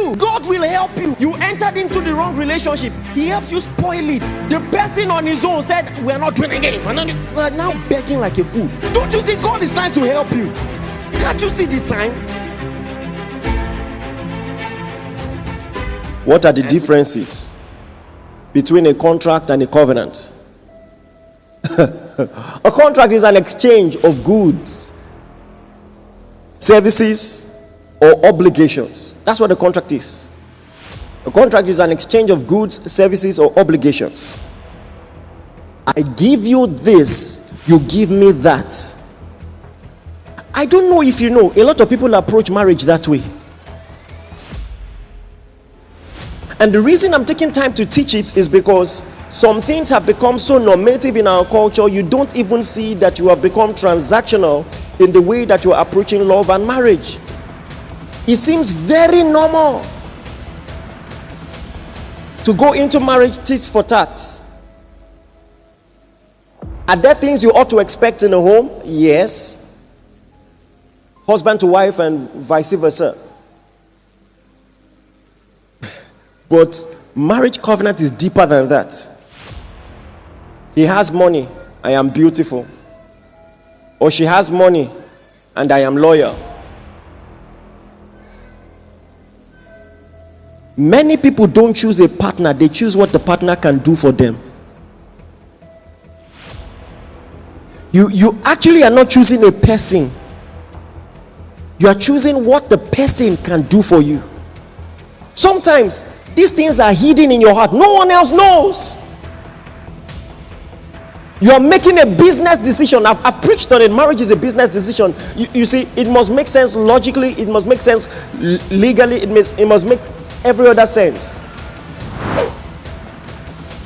you. God will help you. You entered into the wrong relationship. He helps you spoil it. The person on his own said, we're not doing it again. We're now begging like a fool. Don't you see God is trying to help you? Can't you see the signs? What are the differences between a contract and a covenant? A contract is an exchange of goods, services, or obligations. That's what a contract is. A contract is an exchange of goods, services, or obligations. I give you this, you give me that. I don't know if you know, a lot of people approach marriage that way. And the reason I'm taking time to teach it is because some things have become so normative in our culture, you don't even see that you have become transactional in the way that you're approaching love and marriage. It seems very normal to go into marriage tit for tat. Are there things you ought to expect in a home? Yes. Husband to wife and vice versa. But marriage covenant is deeper than that. He has money, I am beautiful. Or she has money, and I am loyal. Many people don't choose a partner, they choose what the partner can do for them. You actually are not choosing a person. You are choosing what the person can do for you. Sometimes these things are hidden in your heart. No one else knows. You are making a business decision. I've preached on it. Marriage is a business decision. You see, it must make sense logically. It must make sense legally. It must make every other sense.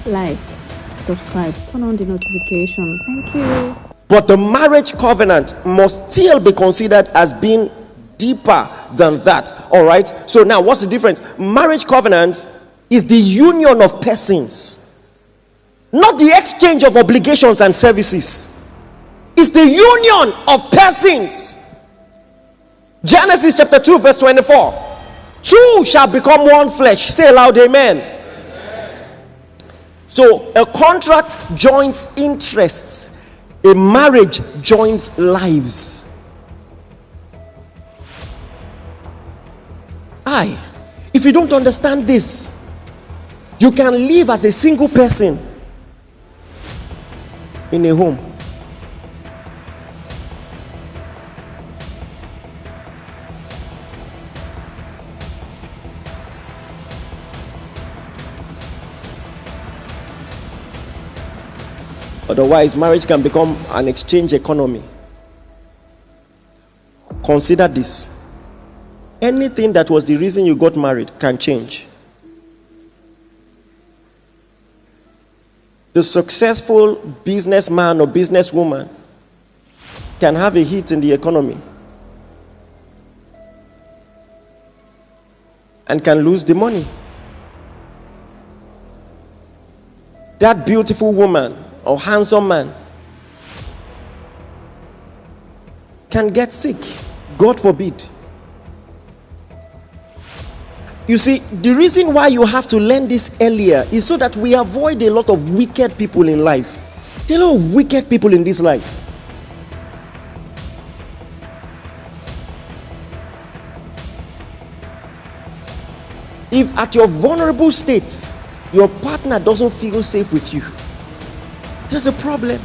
Like, subscribe, turn on the notification. Thank you. But the marriage covenant must still be considered as being deeper than that. All right. So now, what's the difference? Marriage covenant is the union of persons, not the exchange of obligations and services. It's the union of persons. Genesis chapter 2 verse 24. Two shall become one flesh. Say aloud, amen. So a contract joins interests. A marriage joins lives. If you don't understand this, you can live as a single person in a home. Otherwise, marriage can become an exchange economy. Consider this. Anything that was the reason you got married can change. The successful businessman or businesswoman can have a hit in the economy and can lose the money. That beautiful woman or handsome man can get sick, God forbid. You see, the reason why you have to learn this earlier is so that we avoid a lot of wicked people in life. There are a lot of wicked people in this life. If at your vulnerable state, your partner doesn't feel safe with you, there's a problem.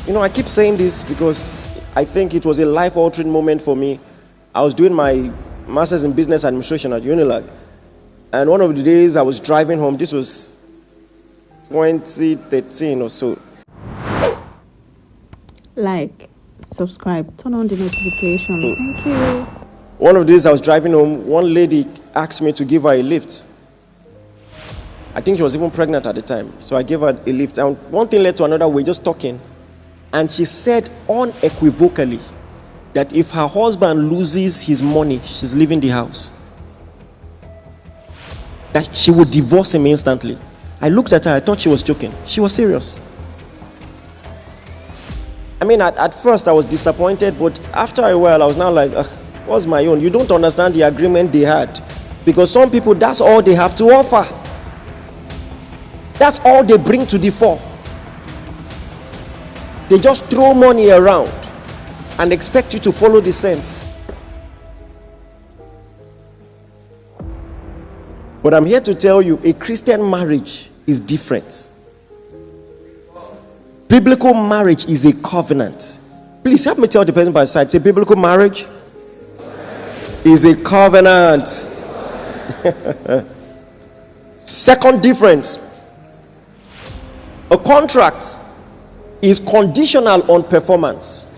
You know, I keep saying this because I think it was a life-altering moment for me. I was doing my Master's in Business Administration at Unilag. And one of the days I was driving home, this was 2013 or so. Like, subscribe, turn on the notification. Thank you. One of the days I was driving home, one lady asked me to give her a lift. I think she was even pregnant at the time. So I gave her a lift. And one thing led to another, we were just talking. And she said unequivocally that if her husband loses his money, she's leaving the house. That she would divorce him instantly. I looked at her, I thought she was joking. She was serious. I mean, at first I was disappointed, but after a while I was now like, What's my own? You don't understand the agreement they had. Because some people, that's all they have to offer. That's all they bring to the fore. They just throw money around and expect you to follow the sense. But I'm here to tell you, a Christian marriage is different. Biblical marriage is a covenant. Please help me tell the person by the side. Say, biblical marriage is a covenant. Second difference. A contract is conditional on performance.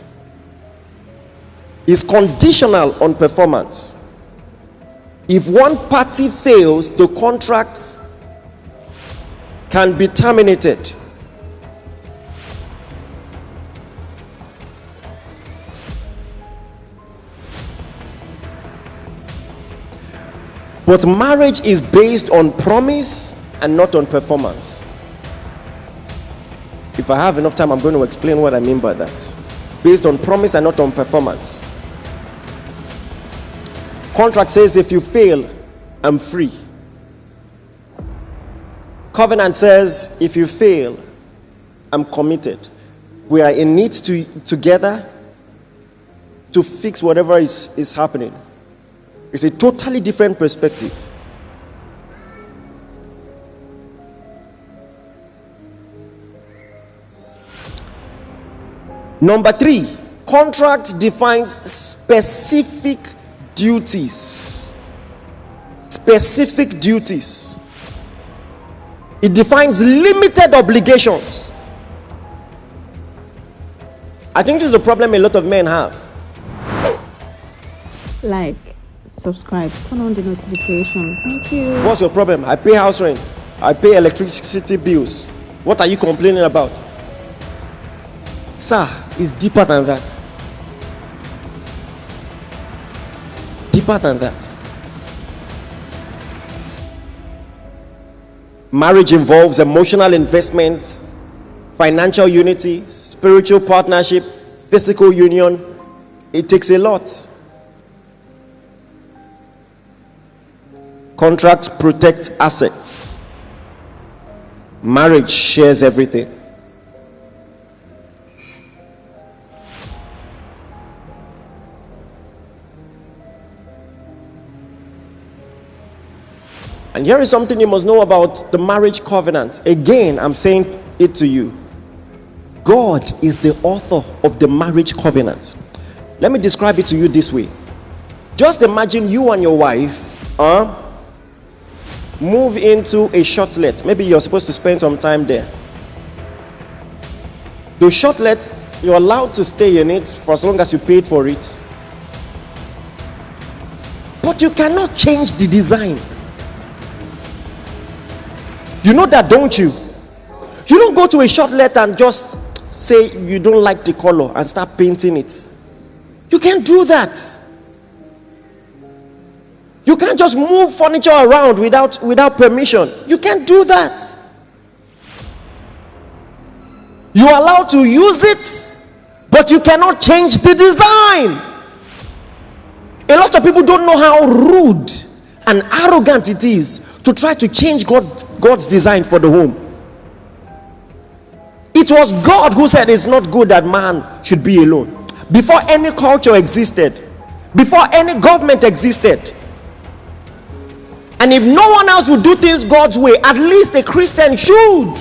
Is conditional on performance. If one party fails, the contract can be terminated. But marriage is based on promise and not on performance. If I have enough time, I'm going to explain what I mean by that. It's based on promise and not on performance. Contract says if you fail, I'm free. Covenant says if you fail, I'm committed. We are in it together to fix whatever is happening. It's a totally different perspective. Number 3, contract defines specific duties. Specific duties. It defines limited obligations. I think this is a problem a lot of men have. Like, subscribe, turn on the notification. Thank you. What's your problem? I pay house rent. I pay electricity bills. What are you complaining about? Sir, it's deeper than that. Deeper than that. Marriage involves emotional investment, financial unity, spiritual partnership, physical union. It takes a lot. Contracts protect assets. Marriage shares everything. And here is something you must know about the marriage covenant. Again, I'm saying it to you. God is the author of the marriage covenant. Let me describe it to you this way. Just imagine you and your wife move into a shortlet. Maybe you're supposed to spend some time there. The shortlet, you're allowed to stay in it for as long as you paid for it. But you cannot change the design. You know that, don't you? You don't go to a shortlet and just say you don't like the color and start painting it. You can't do that. You can't just move furniture around without permission. You can't do that. You are allowed to use it, but you cannot change the design. A lot of people don't know how rude and arrogant it is to try to change God's design for the home. It was God who said it's not good that man should be alone. Before any culture existed, before any government existed. And if no one else would do things God's way, at least a Christian should.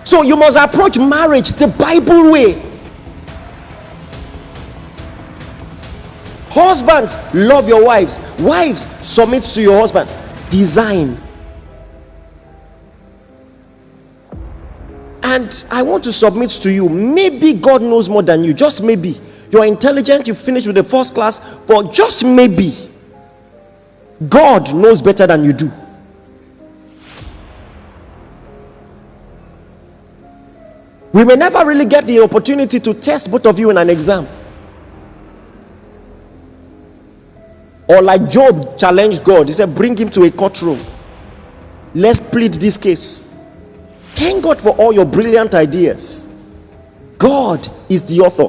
So you must approach marriage the Bible way. Husbands, love your wives. Wives, submit to your husband. Design. And I want to submit to you. Maybe God knows more than you. Just maybe. You are intelligent, you finished with the first class, but just maybe God knows better than you do. We may never really get the opportunity to test both of you in an exam. Or like Job challenged God. He said, bring him to a courtroom. Let's plead this case. Thank God for all your brilliant ideas. God is the author.